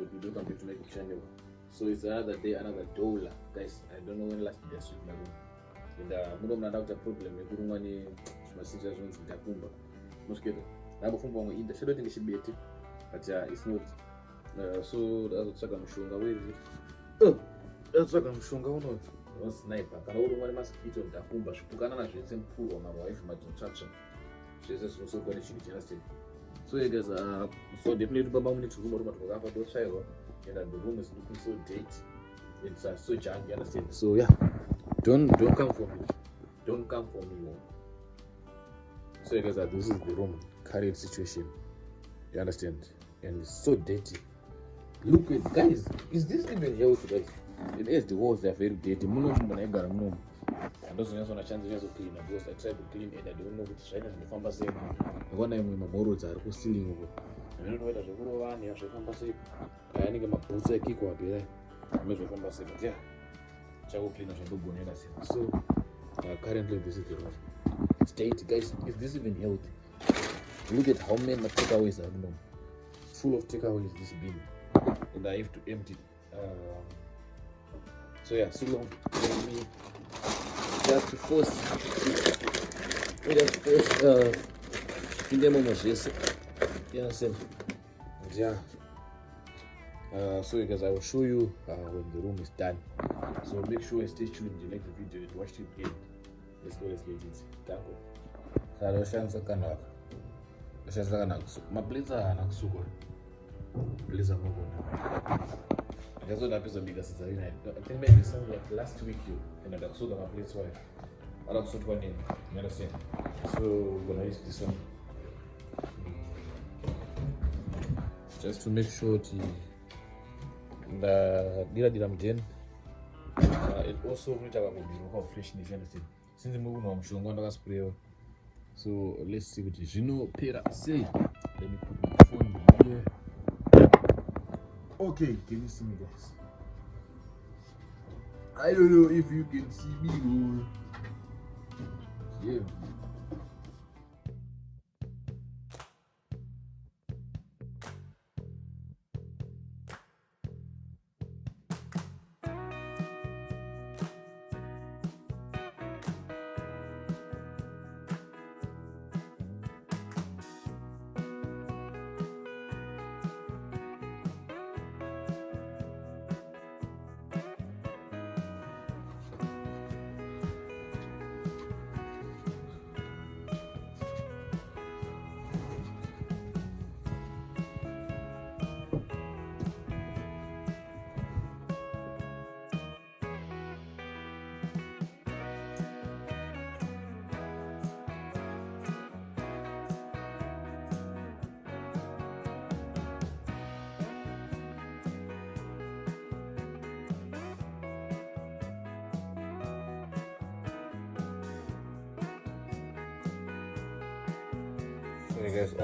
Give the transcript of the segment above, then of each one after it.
episode, we don't come back to make a channel. So it's another day, another dollar. Guys, I don't know when last day I sweep my room. And muno mnanda kuta problem yekurumwa ni masita zvonzi ndakumba. Mosquito. Ndabofumba ngo inda shadow tingi shibeti. But it's not. So azotsvaga mushonga wezi. Azotsvaga mushonga uno. Sniper. Kana urumwa ni mosquito ndakumba zvipukana na zvese mukuru wa wife madintraction. Zvese zvinosogwa nechinhu chena. So you guys so definitely bamba mune room or matokaka to chairwa and the room is looking so dirty. It's so junk, you understand? So yeah, don't come for me. Don't come for me. So you guys this is the room current situation. You understand? And it's so dirty. Look at guys, is this even healthy guys? It is, the walls are very dirty. Muno munegara muno. And those ones on a chance to clean because I tried to clean and I don't know which China and the farmer say one time my morals are stealing over. I don't know whether the one you have to farmer say I think my boots are kick or be I made the farmer say, but yeah, Chago clean and do bonnet. So currently this is the room. State guys, is this even healthy? Look at how many takeaways are full of takeaways this bin. And I have to empty. So yeah, so long for me. Just to force in the moment, yes. Yeah. So you guys, I will show you when the room is done. So make sure you stay tuned in the next video to watch it again. Let's get it. Thank you. So my plates are not so good. Plates are not good. That's what happens when because I think maybe something like last week and I saw my place why I don't saw one in. You understand? So we're gonna use this one just to make sure the did it also will talk about the freshness. You understand? Since the movie I'm showing one spray. So let's see what is. You know, Peter say. Let me put my phone here. Okay, can you see me guys? I don't know if you can see me or yeah. So guys,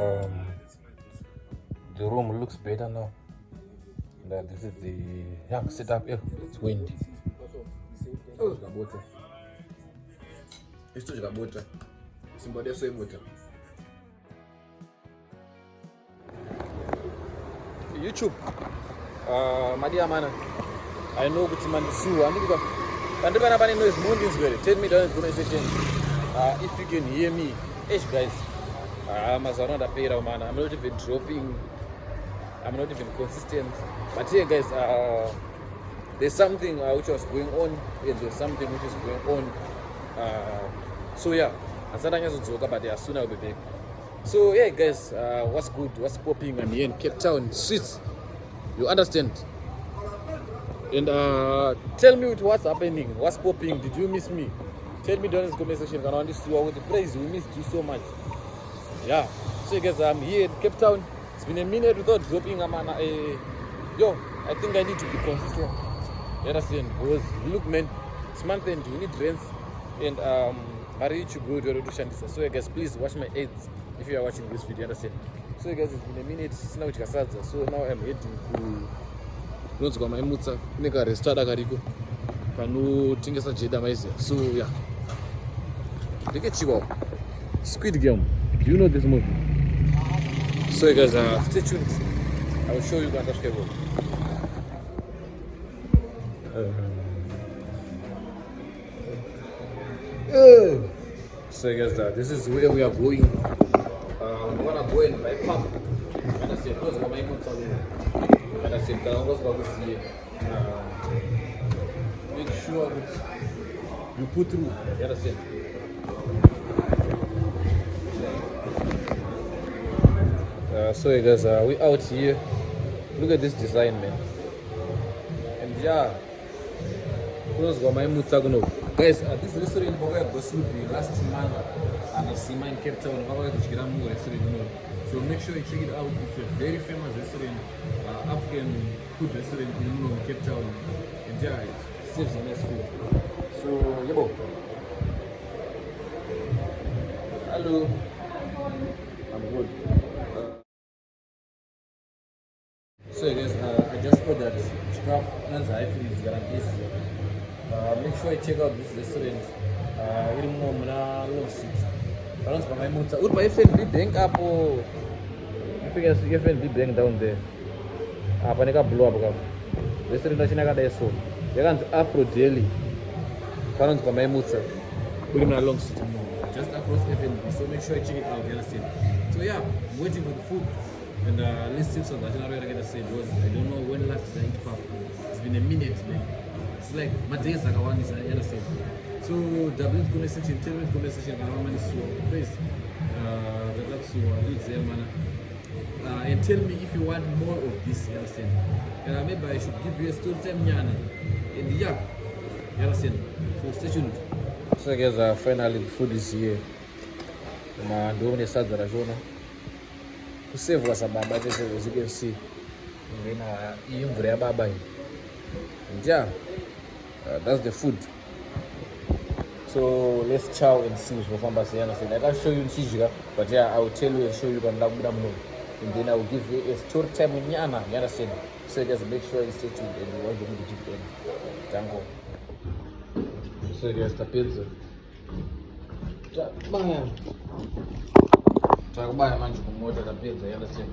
the room looks better now. This is the setup here. It's windy. It's too much. Somebody say water. YouTube. Madia mana. I know which man is Sue. And the man knows mountains very. Tell me down in the comment section if you can hear me. Hey guys. I'm around a pair of man. I'm not even dropping. I'm not even consistent. But here, guys, there's something which was going on, and there's something which is going on. So yeah, as soon as I'll be back. So yeah, guys, what's good? What's popping? I'm here in Cape Town streets. You understand? And tell me what's happening. What's popping? Did you miss me? Tell me down in the comment section. Can I with the praise? We missed you so much. Yeah, so guys, I'm here in Cape Town. It's been a minute without dropping. Yo, I think I need to be consistent. You understand? Because look, man, it's month end. We need rents, and I reach you go to Shandisa. So guys, please watch my ads if you are watching this video. Understand? So guys, it's been a minute since now so now I'm heading to Nozwa Maimutsa. Neka restart akariko. Kanu tingesa jeda maizia. So yeah. Look at you all. Squid Game. Do you know this movie? So guys, stay tuned. I'll show you guys the cable. So guys, this is where we are going. We wanna go and buy pump. And I said, "Close my mouth on." And I said, "Can I go to see it?" Make sure that you put through. You understand? So guys, we out here. Look at this design, man. And yeah, close my mouth on. Guys, this restaurant we go sleeping last month and I see in Cape Town. So make sure you check it out. It's a very famous restaurant, African food restaurant in Cape Town. And yeah, it serves a nice food. So, yebo. Hello. I'm good. So guys, I just ordered chicken and I feel it's gonna be easy. Make sure you check out this restaurant. We're more long seat. Around my motor. Would my FNB bank up or you think FNB bank down there? Panika blow up. Restaurant Chinaga there so. You can Afro Daily. Around my motor. We're in a long seat. Just across FNB. So make sure you check it out. You understand? So yeah, I'm waiting for the food. And let's see something. I don't know say because I don't know when last I eat pap. It's been a minute, man. It's like my days are one is I understand. So double comment section, tell me comment section please. That's and tell me if you want more of this, you understand? Maybe I should give you a story time nyana. And yeah, you understand? So stay tuned. So guys, finally the food is here. Mandone sadra jona. Save was a baba, as you can see. And yeah, that's the food. So let's chow and see what I can show you in Chijiga, but yeah, I will tell you and show you and then I will give you a story time in Yana, you understand? So just make sure you stay tuned and you watch the video to the end. Django. So guys, the pizza. Takubaya manje kumoja the pizza, you understand?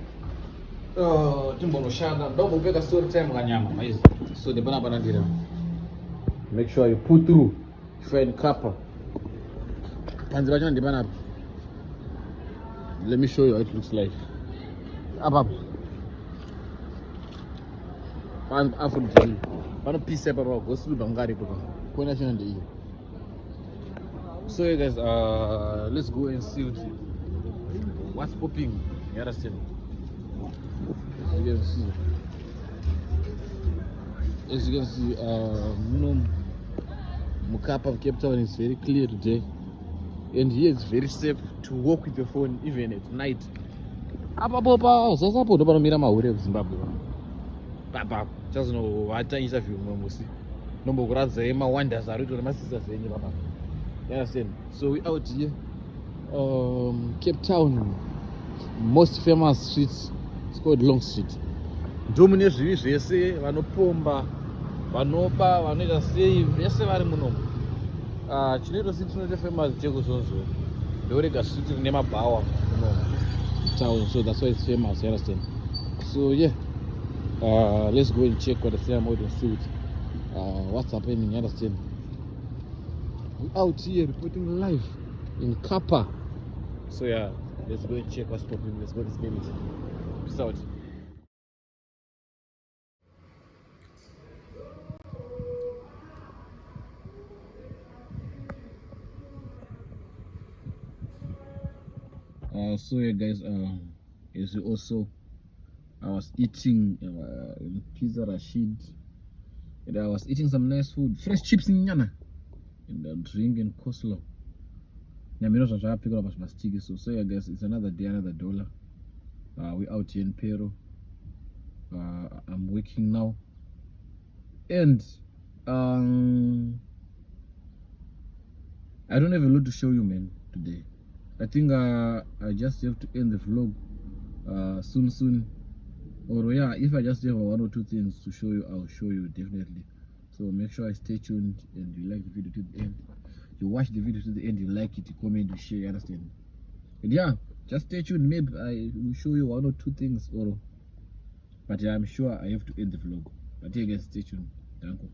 Timbonoshana, double bigger story time kanyama, maize. So the banana dira. Make sure you put through fried copper. Let me show you how it looks like. Up. One piece of go sleep on Gary. So you guys, let's go and see what's popping. You understand? As you can see, Mukapa of Cape Town is very clear today, and here it's very safe to walk with your phone even at night. Zimbabwe. Just know what interview wonders are my sisters. You understand? So we out here, Cape Town, most famous streets. It's called Long Street. Dominate say vanopomba vanoba vanoita sei vese vari munomu. Chinoita chinoti famous chekuzonzo ndoRega Street rine mabhawa munomu town, so that's why it's famous, you understand? So yeah, let's go and check what the same out and see what's happening, you understand? We out here reporting live in Kappa. So yeah, let's go and check what's popping. Let's go to this game. Peace out. So yeah guys, as you also, I was eating Pizza Rashid, and I was eating some nice food, fresh chips in Nyana, and drinking coleslaw. So yeah guys, it's another day, another dollar. We're out here in Peru. I'm working now, and I don't have a lot to show you, man, today. I think I just have to end the vlog soon. Or yeah, if I just have one or two things to show you, I'll show you definitely. So make sure I stay tuned and you like the video to the end. You watch the video to the end, you like it, you comment, you share, you understand? And yeah, just stay tuned. Maybe I will show you one or two things or but I'm sure I have to end the vlog, but you guys stay tuned. Thank you.